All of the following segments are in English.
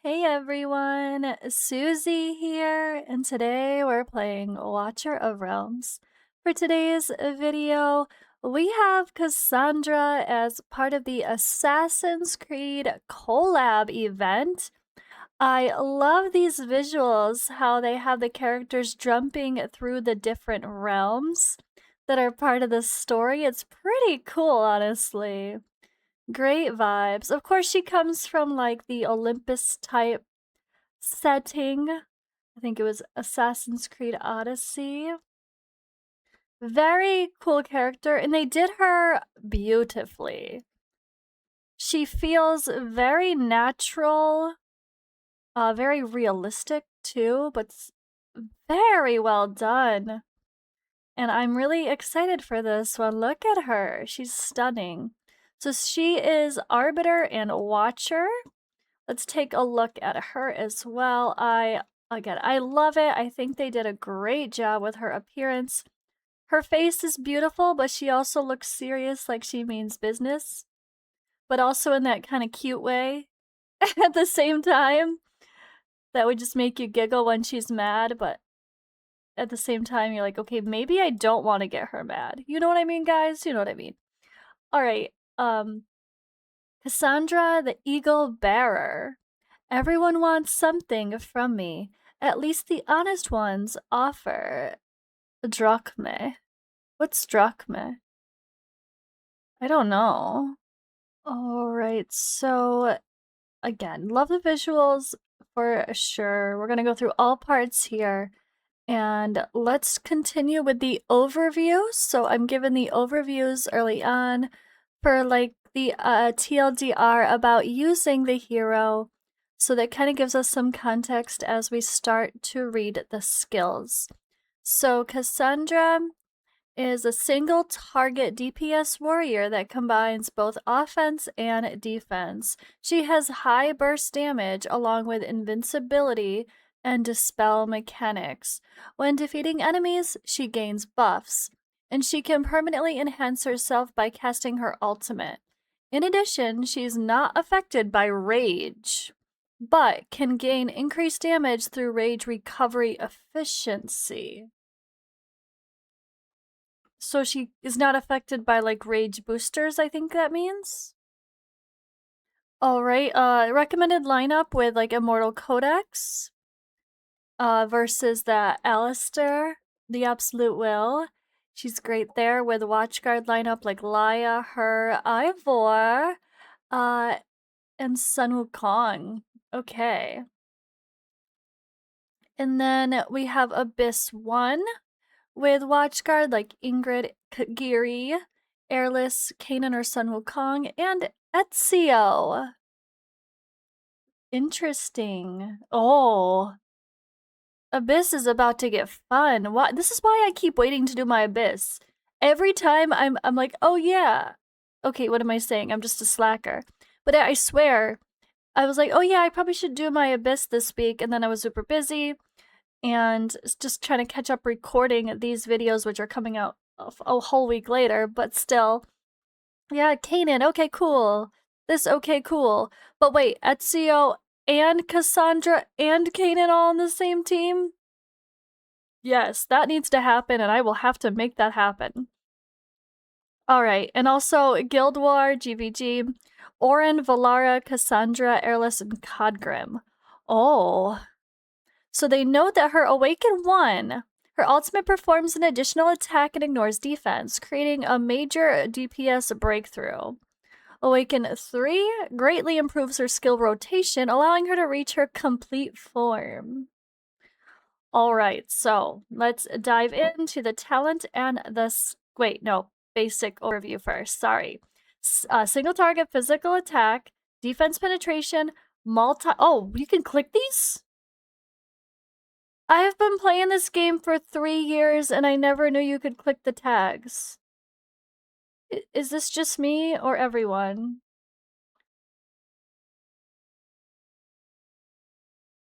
Hey everyone, Susie here, and today we're playing Watcher of Realms. For today's video, we have Cassandra as part of the Assassin's Creed collab event. I love these visuals, how they have the characters jumping through the different realms that are part of the story. It's pretty cool, honestly. Great vibes. Of course, she comes from like the Olympus type setting. I think it was Assassin's Creed Odyssey. Very cool character, and they did her beautifully. She feels very natural, very realistic too, but very well done. And I'm really excited for this one. Look at her. She's stunning. So she is Arbiter and Watcher. Let's take a look at her as well. I love it. I think they did a great job with her appearance. Her face is beautiful, but she also looks serious, like she means business, but also in that kind of cute way at the same time that would just make you giggle when she's mad, but at the same time you're like, okay, maybe I don't want to get her mad. You know what I mean, guys? You know what I mean. All right. Cassandra the Eagle Bearer. Everyone wants something from me. At least the honest ones offer drachme. What's drachme? I don't know. Alright, so again, love the visuals for sure. We're gonna go through all parts here. And let's continue with the overview. So I'm given the overviews early on for like the TLDR about using the hero. So that kind of gives us some context as we start to read the skills. So Cassandra is a single target DPS warrior that combines both offense and defense. She has high burst damage along with invincibility and dispel mechanics. When defeating enemies, she gains buffs, and she can permanently enhance herself by casting her ultimate. In addition, she's not affected by rage, but can gain increased damage through rage recovery efficiency. So she is not affected by like rage boosters, I think that means. Alright, recommended lineup with like Immortal Codex versus the Alistair, the Absolute Will. She's great there with Watchguard lineup like Laya, her, Ivor, and Sun Wukong. Okay. And then we have Abyss 1 with Watchguard like Ingrid Kagiri, Airless, Kanan or Sun Wukong, and Ezio. Interesting. Oh. Abyss is about to get fun. Why? This is why I keep waiting to do my Abyss. Every time I'm like, oh yeah. Okay, what am I saying? I'm just a slacker. But I swear, I was like, oh yeah, I probably should do my Abyss this week, and then I was super busy and just trying to catch up recording these videos, which are coming out a whole week later, but still. Yeah, Kanan, okay, cool. This, okay, cool. But wait, Ezio and Cassandra and Kanan all on the same team? Yes, that needs to happen, and I will have to make that happen. Alright, and also Guild War, GVG, Orin, Valara, Cassandra, Airless, and Codgrim. Oh. So they note that her Awaken 1, her ultimate performs an additional attack and ignores defense, creating a major DPS breakthrough. Awaken 3 greatly improves her skill rotation, allowing her to reach her complete form. Alright, so let's dive into the talent and the... Wait, no, basic overview first, sorry. Single target physical attack, defense penetration, Oh, you can click these? I have been playing this game for 3 years and I never knew you could click the tags. Is this just me or everyone?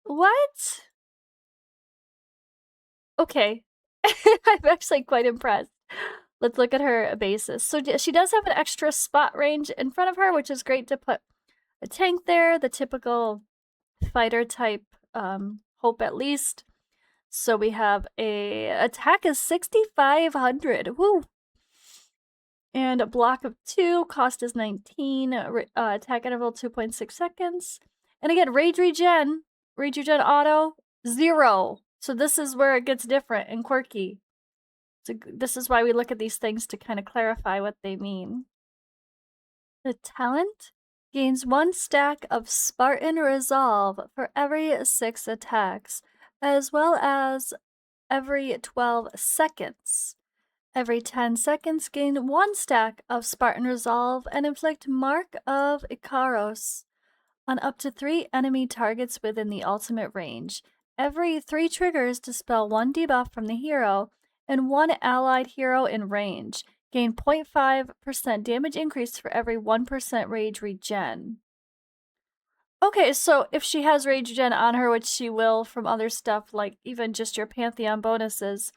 What? Okay. I'm actually quite impressed. Let's look at her basis. So she does have an extra spot range in front of her, which is great to put a tank there, the typical fighter type hope at least. So we have a attack is 6,500. Woo! And a block of 2, cost is 19, attack interval 2.6 seconds. And again, rage regen auto, 0. So this is where it gets different and quirky. So this is why we look at these things to kind of clarify what they mean. The talent gains 1 stack of Spartan Resolve for every 6 attacks, as well as every 12 seconds. Every 10 seconds, gain 1 stack of Spartan Resolve and inflict Mark of Ikaros on up to 3 enemy targets within the ultimate range. Every 3 triggers, dispel 1 debuff from the hero and 1 allied hero in range. Gain 0.5% damage increase for every 1% rage regen. Okay, so if she has rage regen on her, which she will from other stuff, like even just your Pantheon bonuses,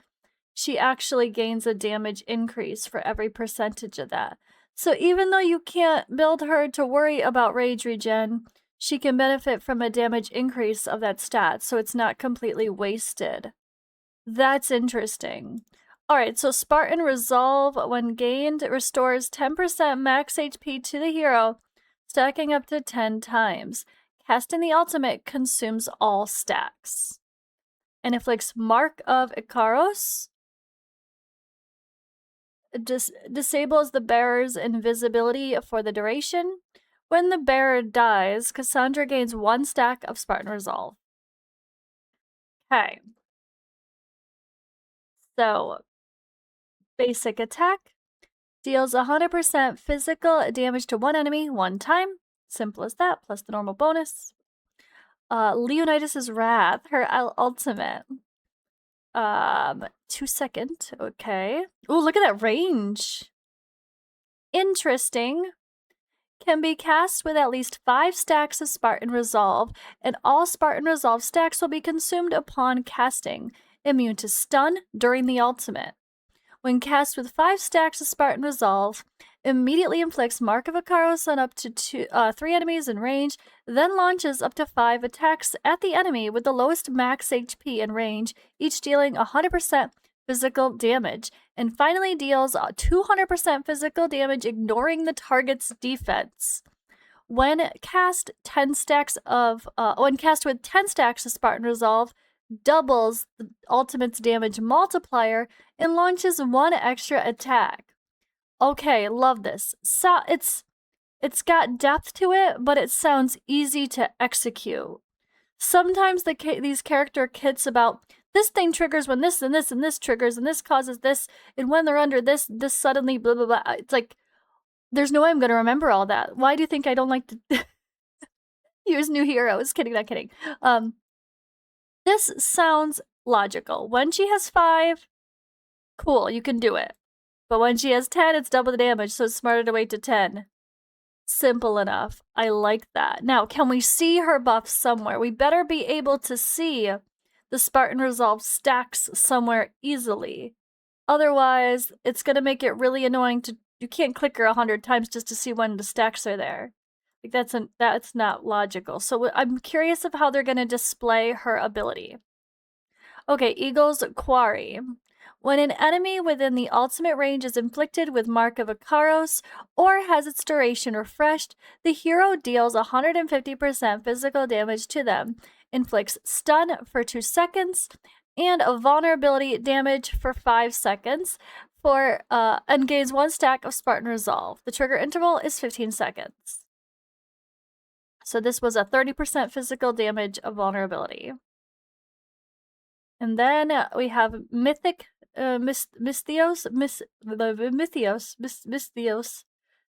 she actually gains a damage increase for every percentage of that. So even though you can't build her to worry about rage regen, she can benefit from a damage increase of that stat, so it's not completely wasted. That's interesting. Alright, so Spartan Resolve, when gained, restores 10% max HP to the hero, stacking up to 10 times. Casting the ultimate consumes all stacks. And inflicts Mark of Ikaros, disables the bearer's invisibility for the duration. When the bearer dies, Cassandra gains 1 stack of Spartan Resolve. Okay. So, basic attack. Deals 100% physical damage to 1 enemy 1 time. Simple as that, plus the normal bonus. Leonidas' Wrath, her ultimate. 2 second, okay. Ooh, look at that range. Interesting. Can be cast with at least 5 stacks of Spartan Resolve, and all Spartan Resolve stacks will be consumed upon casting. Immune to stun during the ultimate. When cast with 5 stacks of Spartan Resolve, immediately inflicts Mark of Ikaros on up to 3 enemies in range, then launches up to 5 attacks at the enemy with the lowest max HP in range, each dealing 100% physical damage, and finally deals 200% physical damage ignoring the target's defense. When cast with 10 stacks of Spartan Resolve, doubles the ultimate's damage multiplier and launches 1 extra attack. Okay, love this. So it's got depth to it, but it sounds easy to execute. Sometimes these character kits about this thing triggers when this and this and this triggers and this causes this, and when they're under this suddenly blah blah blah. It's like there's no way I'm gonna remember all that. Why do you think I don't like to use new heroes? Kidding, not kidding. This sounds logical. When she has 5, cool, you can do it. But when she has 10, it's double the damage, so it's smarter to wait to 10. Simple enough. I like that. Now, can we see her buffs somewhere? We better be able to see the Spartan Resolve stacks somewhere easily. Otherwise, it's going to make it really annoying to... You can't click her 100 times just to see when the stacks are there. Like that's not logical. So I'm curious of how they're going to display her ability. Okay, Eagle's Quarry. When an enemy within the ultimate range is inflicted with Mark of Ikaros or has its duration refreshed, the hero deals 150% physical damage to them, inflicts stun for 2 seconds, and a vulnerability damage for 5 seconds, and gains 1 stack of Spartan Resolve. The trigger interval is 15 seconds. So this was a 30% physical damage of vulnerability. And then we have Mythic Misthios.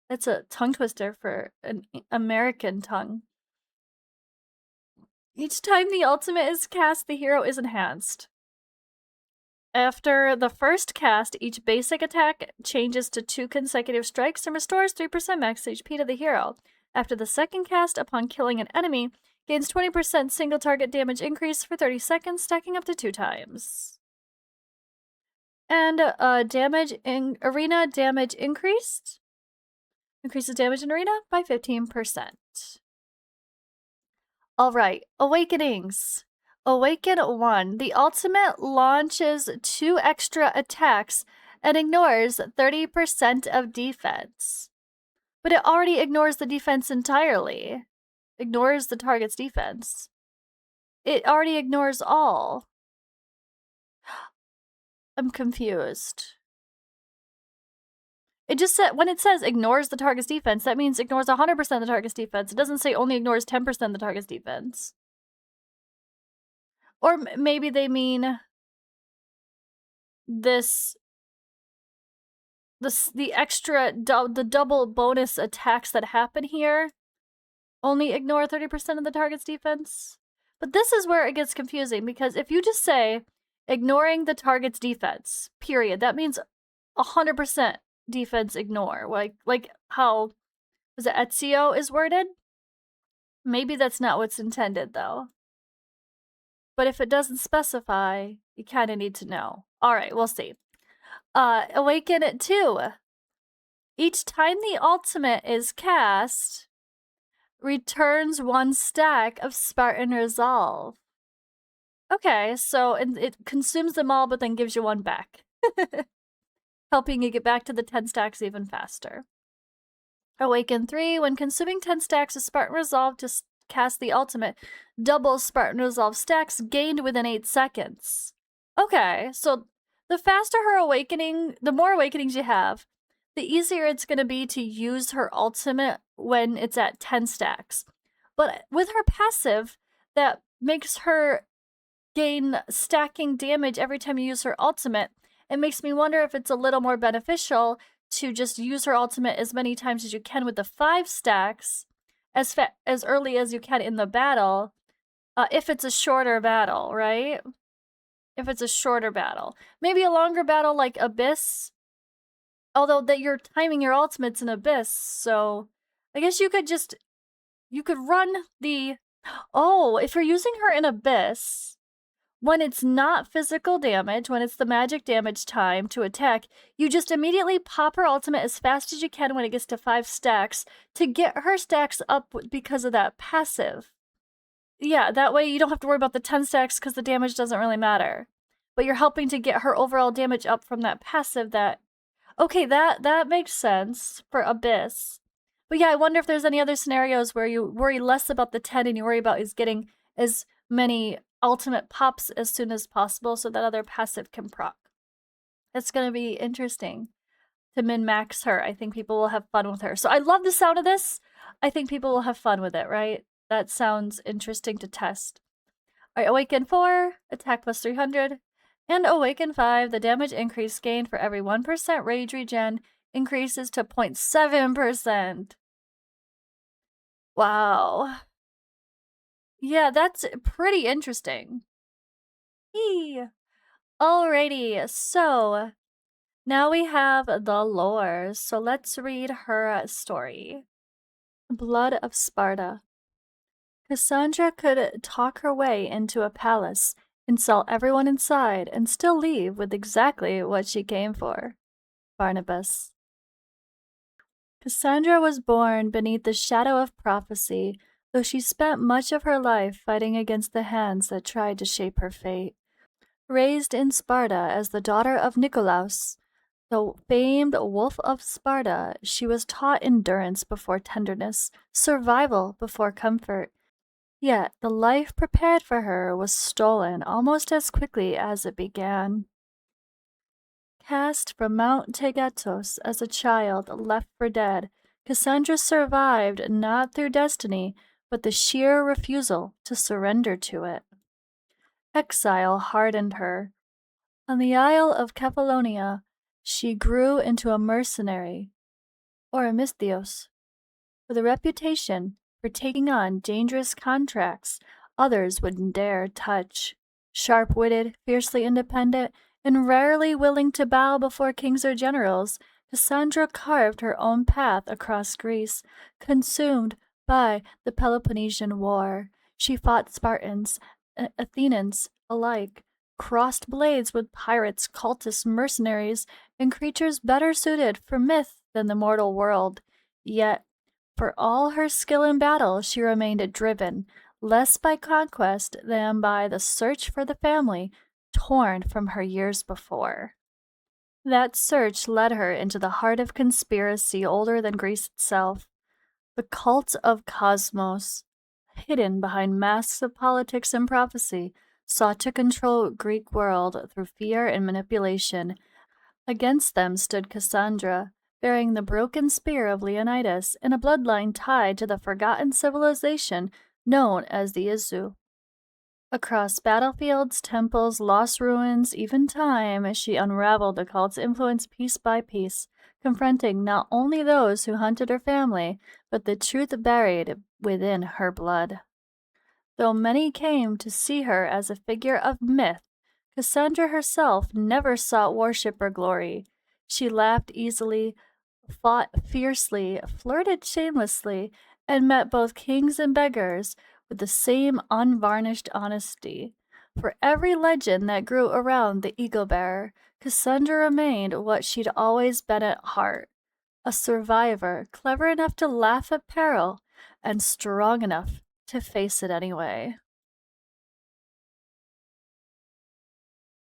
That's a tongue twister for an American tongue. Each time the ultimate is cast, the hero is enhanced. After the first cast, each basic attack changes to 2 consecutive strikes and restores 3% max HP to the hero. After the second cast, upon killing an enemy, gains 20% single target damage increase for 30 seconds, stacking up to 2 times. And arena damage increased. Increases damage in arena by 15%. All right, awakenings. Awaken 1. The ultimate launches 2 extra attacks and ignores 30% of defense. But it already ignores the defense entirely. Ignores the target's defense. It already ignores all. I'm confused. It just said, when it says ignores the target's defense, that means ignores 100% of the target's defense. It doesn't say only ignores 10% of the target's defense. Or maybe they mean the extra, the double bonus attacks that happen here only ignore 30% of the target's defense. But this is where it gets confusing, because if you just say ignoring the target's defense, period, that means 100% defense ignore. Like how, was it Ezio is worded? Maybe that's not what's intended, though. But if it doesn't specify, you kind of need to know. All right, we'll see. Awaken at 2. Each time the ultimate is cast, returns 1 stack of Spartan Resolve. Okay, so it consumes them all, but then gives you 1 back. Helping you get back to the 10 stacks even faster. Awaken 3. When consuming 10 stacks of Spartan Resolve to cast the ultimate, double Spartan Resolve stacks gained within 8 seconds. Okay, so the faster her awakening, the more awakenings you have, the easier it's going to be to use her ultimate when it's at 10 stacks. But with her passive, that makes her gain stacking damage every time you use her ultimate. It makes me wonder if it's a little more beneficial to just use her ultimate as many times as you can with the 5 stacks, as early as you can in the battle, if it's a shorter battle, right? If it's a shorter battle. Maybe a longer battle like Abyss, although that you're timing your ultimates in Abyss, so I guess you could run the, if you're using her in Abyss, when it's not physical damage, when it's the magic damage time to attack, you just immediately pop her ultimate as fast as you can when it gets to 5 stacks to get her stacks up because of that passive. Yeah, that way you don't have to worry about the 10 stacks because the damage doesn't really matter. But you're helping to get her overall damage up from that passive that... Okay, that makes sense for Abyss. But yeah, I wonder if there's any other scenarios where you worry less about the 10 and you worry about is getting as many ultimate pops as soon as possible so that other passive can proc. It's going to be interesting to min-max her. I think people will have fun with her. So I love the sound of this. I think people will have fun with it, right? That sounds interesting to test. All right, Awaken 4, attack plus 300. And Awaken 5, the damage increase gained for every 1% rage regen increases to 0.7%. Wow. Yeah, that's pretty interesting. Eee. Alrighty, so now we have the lore. So let's read her story. Blood of Sparta. Cassandra could talk her way into a palace, insult everyone inside, and still leave with exactly what she came for. Barnabas. Cassandra was born beneath the shadow of prophecy, though she spent much of her life fighting against the hands that tried to shape her fate. Raised in Sparta as the daughter of Nicolaus, the famed Wolf of Sparta, she was taught endurance before tenderness, survival before comfort. Yet the life prepared for her was stolen almost as quickly as it began. Cast from Mount Tegetos as a child left for dead, Cassandra survived not through destiny, but the sheer refusal to surrender to it. Exile hardened her. On the Isle of Kephallonia, she grew into a mercenary, or a Misthios, with a reputation for taking on dangerous contracts others wouldn't dare touch. Sharp-witted, fiercely independent, and rarely willing to bow before kings or generals, Cassandra carved her own path across Greece, consumed by the Peloponnesian War. She fought Spartans, Athenians alike, crossed blades with pirates, cultists, mercenaries, and creatures better suited for myth than the mortal world. Yet, for all her skill in battle, she remained driven, less by conquest than by the search for the family torn from her years before. That search led her into the heart of conspiracy older than Greece itself, the cult of Cosmos, hidden behind masks of politics and prophecy, sought to control Greek world through fear and manipulation. Against them stood Cassandra, bearing the broken spear of Leonidas in a bloodline tied to the forgotten civilization known as the Izu. Across battlefields, temples, lost ruins, even time, she unraveled the cult's influence piece by piece, confronting not only those who hunted her family, but the truth buried within her blood. Though many came to see her as a figure of myth, Cassandra herself never sought worship or glory. She laughed easily, fought fiercely, flirted shamelessly, and met both kings and beggars with the same unvarnished honesty. For every legend that grew around the eagle-bearer, Cassandra remained what she'd always been at heart, a survivor, clever enough to laugh at peril, and strong enough to face it anyway.